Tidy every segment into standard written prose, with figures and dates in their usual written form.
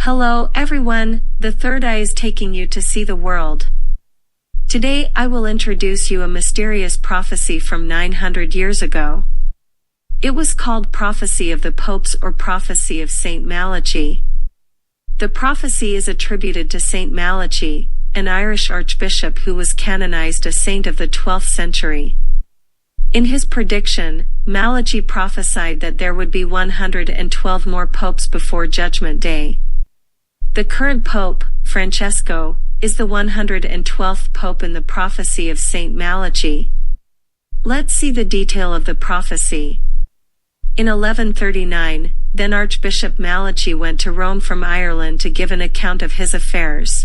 Hello everyone, the third eye is taking you to see the world. Today I will introduce you a mysterious prophecy from 900 years ago. It was called Prophecy of the Popes or Prophecy of Saint Malachy. The prophecy is attributed to Saint Malachy, an Irish archbishop who was canonized a saint of the 12th century. In his prediction, Malachy prophesied that there would be 112 more popes before Judgment Day. The current pope, Francesco, is the 112th pope in the prophecy of Saint Malachy. Let's see the detail of the prophecy. In 1139, then Archbishop Malachy went to Rome from Ireland to give an account of his affairs.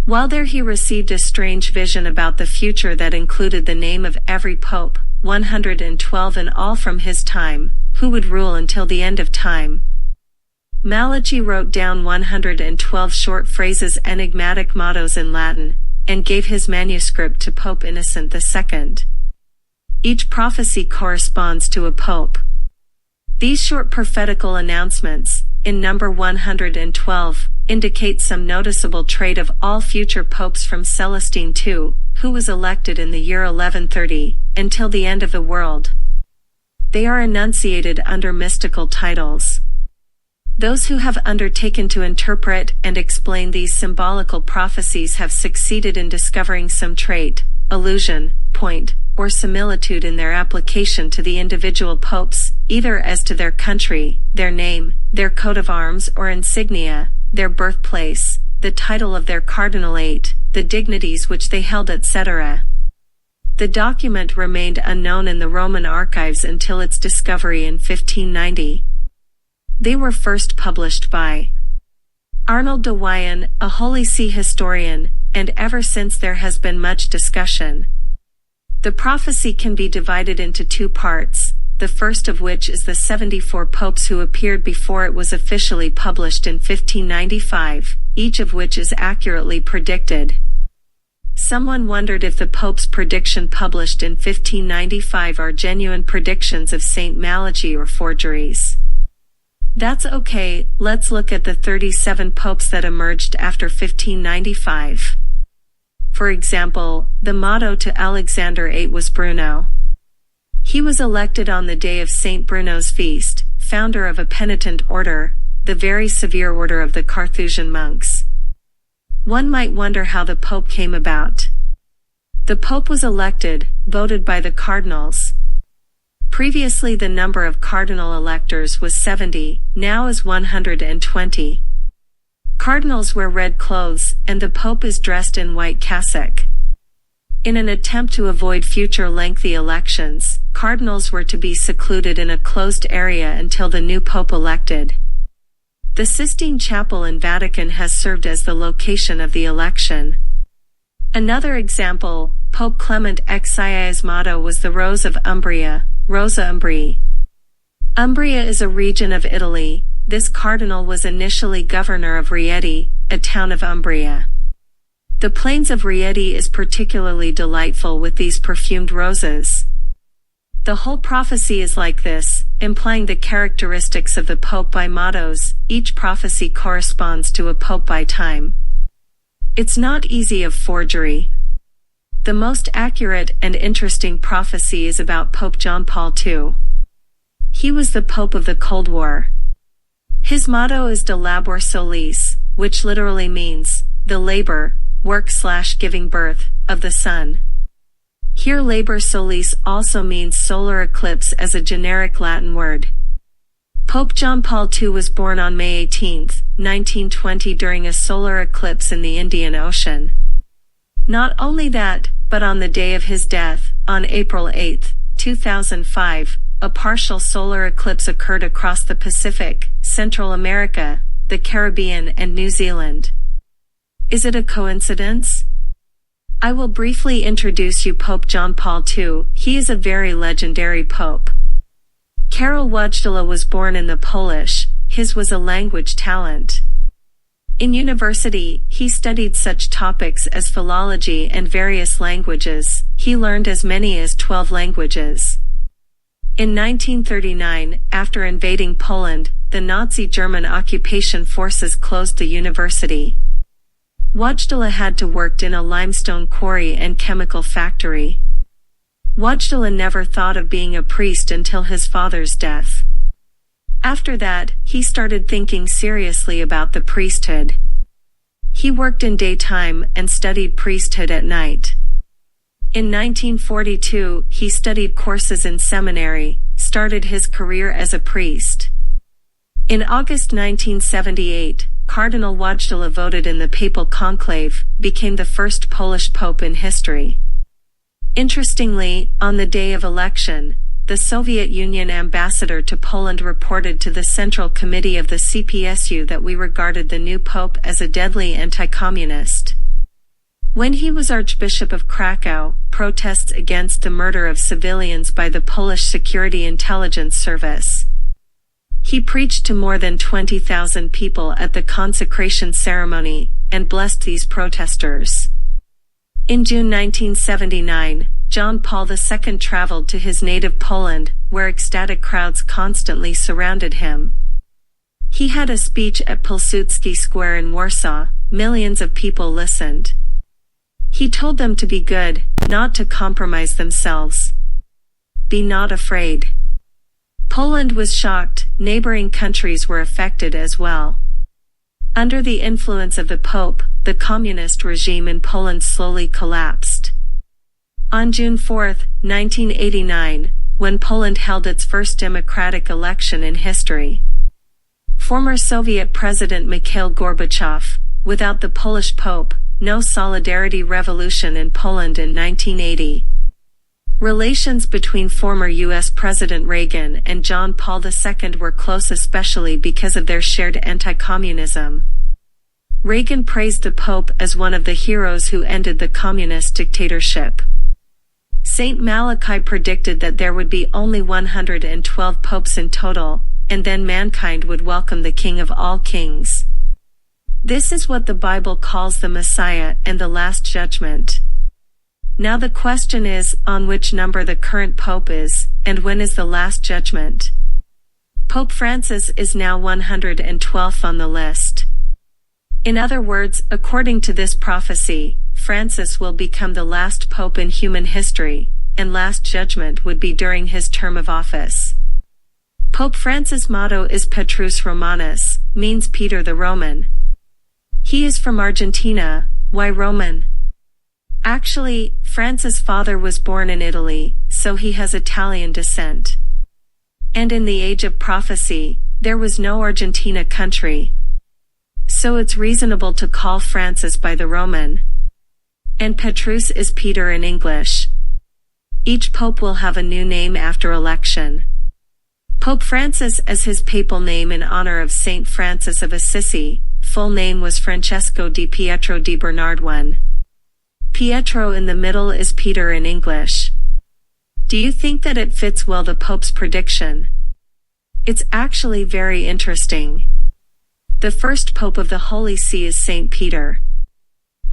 While there he received a strange vision about the future that included the name of every pope, 112 in all from his time, who would rule until the end of time. Malachy wrote down 112 short phrases, enigmatic mottos in Latin, and gave his manuscript to Pope Innocent II. Each prophecy corresponds to a pope. These short prophetical announcements, in number 112, indicate some noticeable trait of all future popes from Celestine II, who was elected in the year 1130, until the end of the world. They are enunciated under mystical titles. Those who have undertaken to interpret and explain these symbolical prophecies have succeeded in discovering some trait, allusion, point, or similitude in their application to the individual popes, either as to their country, their name, their coat of arms or insignia, their birthplace, the title of their cardinalate, the dignities which they held, etc. The document remained unknown in the Roman archives until its discovery in 1590. They were first published by Arnold de Wyon, a Holy See historian, and ever since there has been much discussion. The prophecy can be divided into two parts, the first of which is the 74 popes who appeared before it was officially published in 1595, each of which is accurately predicted. Someone wondered if the Pope's prediction published in 1595 are genuine predictions of Saint Malachy or forgeries. That's okay, let's look at the 37 popes that emerged after 1595. For example, the motto to Alexander VIII was Bruno. He was elected on the day of Saint Bruno's feast, founder of a penitent order, the very severe order of the Carthusian monks. One might wonder how the pope came about. The pope was elected, voted by the cardinals. Previously the number of cardinal electors was 70, now is 120. Cardinals wear red clothes, and the pope is dressed in white cassock. In an attempt to avoid future lengthy elections, cardinals were to be secluded in a closed area until the new pope elected. The Sistine Chapel in Vatican has served as the location of the election. Another example, Pope Clement XII's motto was the Rose of Umbria, Rosa Umbrii. Umbria is a region of Italy. This cardinal was initially governor of Rieti, a town of Umbria. The plains of Rieti is particularly delightful with these perfumed roses. The whole prophecy is like this, implying the characteristics of the pope by mottos. Each prophecy corresponds to a pope by time. It's not easy of forgery. The most accurate and interesting prophecy is about Pope John Paul II. He was the Pope of the Cold War. His motto is De Labor Solis, which literally means, the labor, work/giving birth, of the sun. Here Labor Solis also means solar eclipse as a generic Latin word. Pope John Paul II was born on May 18, 1920 during a solar eclipse in the Indian Ocean. Not only that, but on the day of his death, on April 8, 2005, a partial solar eclipse occurred across the Pacific, Central America, the Caribbean and New Zealand. Is it a coincidence? I will briefly introduce you Pope John Paul II. He is a very legendary pope. Karol Wojtyla was born in the Polish. His was a language talent. In university, he studied such topics as philology and various languages. He learned as many as 12 languages. In 1939, after invading Poland, the Nazi German occupation forces closed the university. Wojtyla had to work in a limestone quarry and chemical factory. Wojtyla never thought of being a priest until his father's death. After that, he started thinking seriously about the priesthood. He worked in daytime and studied priesthood at night. In 1942, he studied courses in seminary, started his career as a priest. In August 1978, Cardinal Wojtyla voted in the papal conclave, became the first Polish pope in history. Interestingly, on the day of election, the Soviet Union ambassador to Poland reported to the Central Committee of the CPSU that we regarded the new pope as a deadly anti-communist. When he was Archbishop of Krakow, protests against the murder of civilians by the Polish Security Intelligence Service. He preached to more than 20,000 people at the consecration ceremony, and blessed these protesters. In June 1979, John Paul II traveled to his native Poland, where ecstatic crowds constantly surrounded him. He had a speech at Pilsudski Square in Warsaw. Millions of people listened. He told them to be good, not to compromise themselves. Be not afraid. Poland was shocked, neighboring countries were affected as well. Under the influence of the Pope, the communist regime in Poland slowly collapsed. On June 4, 1989, when Poland held its first democratic election in history, former Soviet President Mikhail Gorbachev, without the Polish Pope, no solidarity revolution in Poland in 1980. Relations between former U.S. President Reagan and John Paul II were close, especially because of their shared anti-communism. Reagan praised the Pope as one of the heroes who ended the communist dictatorship. Saint Malachy predicted that there would be only 112 popes in total, and then mankind would welcome the King of all kings. This is what the Bible calls the Messiah and the Last Judgment. Now the question is, on which number the current pope is, and when is the Last Judgment? Pope Francis is now 112th on the list. In other words, according to this prophecy, Francis will become the last pope in human history, and Last Judgment would be during his term of office. Pope Francis' motto is Petrus Romanus, means Peter the Roman. He is from Argentina. Why Roman? Actually, Francis' father was born in Italy, so he has Italian descent. And in the age of prophecy, there was no Argentina country. So it's reasonable to call Francis by the Roman. And Petrus is Peter in English. Each pope will have a new name after election. Pope Francis as his papal name in honor of Saint Francis of Assisi, full name was Francesco di Pietro di Bernard I. Pietro in the middle is Peter in English. Do you think that it fits well the Pope's prediction? It's actually very interesting. The first Pope of the Holy See is Saint Peter.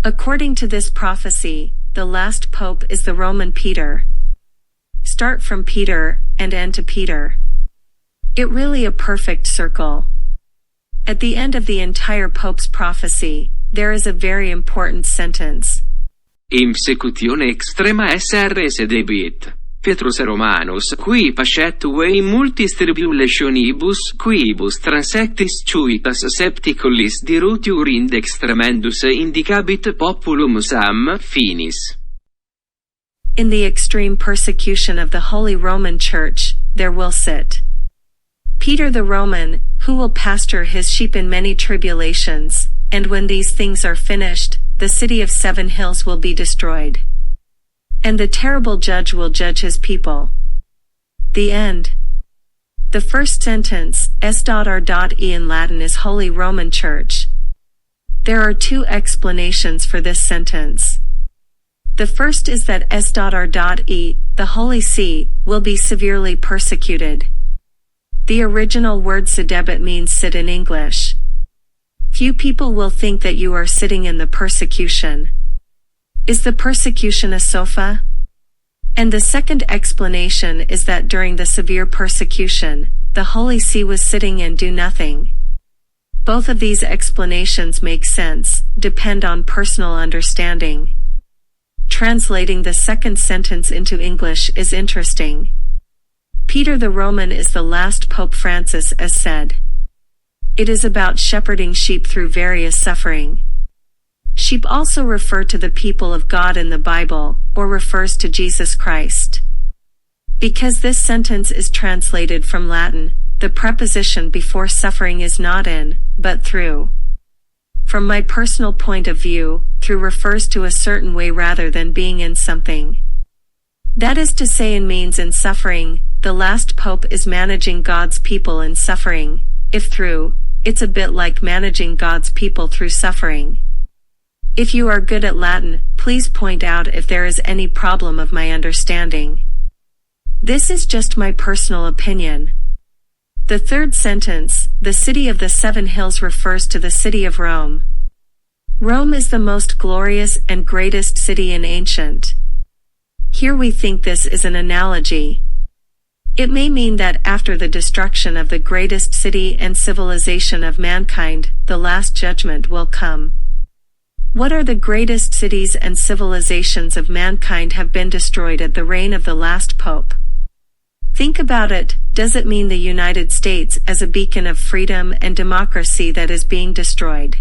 According to this prophecy, the last Pope is the Roman Peter. Start from Peter, and end to Peter. It really a perfect circle. At the end of the entire Pope's prophecy, there is a very important sentence. In secutione extrema SRS debit. Petrus Romanus, qui pascet in multis tribulationibus, quibus transectis cuitas septicolis dirutiur index tremendus indicabit populum sam, finis. In the extreme persecution of the Holy Roman Church, there will sit Peter the Roman, who will pasture his sheep in many tribulations, and when these things are finished, the city of 7 hills will be destroyed. And the terrible judge will judge his people. The end. The first sentence, S.R.E. in Latin is Holy Roman Church. There are 2 explanations for this sentence. The first is that S.R.E., the Holy See, will be severely persecuted. The original word sedebit means sit in English. Few people will think that you are sitting in the persecution. Is the persecution a sofa? And the second explanation is that during the severe persecution, the Holy See was sitting and do nothing. Both of these explanations make sense, depend on personal understanding. Translating the second sentence into English is interesting. Peter the Roman is the last Pope Francis has said. It is about shepherding sheep through various suffering. Sheep also refer to the people of God in the Bible, or refers to Jesus Christ. Because this sentence is translated from Latin, the preposition before suffering is not in, but through. From my personal point of view, through refers to a certain way rather than being in something. That is to say, in means in suffering, the last pope is managing God's people in suffering. If through, it's a bit like managing God's people through suffering. If you are good at Latin, please point out if there is any problem of my understanding. This is just my personal opinion. The third sentence, the city of the seven hills, refers to the city of Rome. Rome is the most glorious and greatest city in ancient. Here we think this is an analogy. It may mean that after the destruction of the greatest city and civilization of mankind, the last judgment will come. What are the greatest cities and civilizations of mankind have been destroyed at the reign of the last pope? Think about it. Does it mean the United States as a beacon of freedom and democracy that is being destroyed?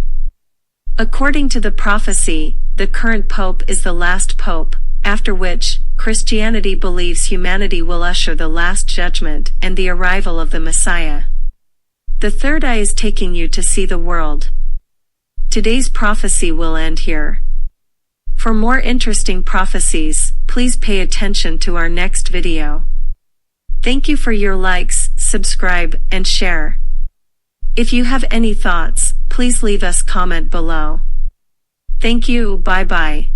According to the prophecy, the current pope is the last pope, after which, Christianity believes humanity will usher the last judgment and the arrival of the Messiah. The third eye is taking you to see the world. Today's prophecy will end here. For more interesting prophecies, please pay attention to our next video. Thank you for your likes, subscribe, and share. If you have any thoughts, please leave us comment below. Thank you, bye-bye.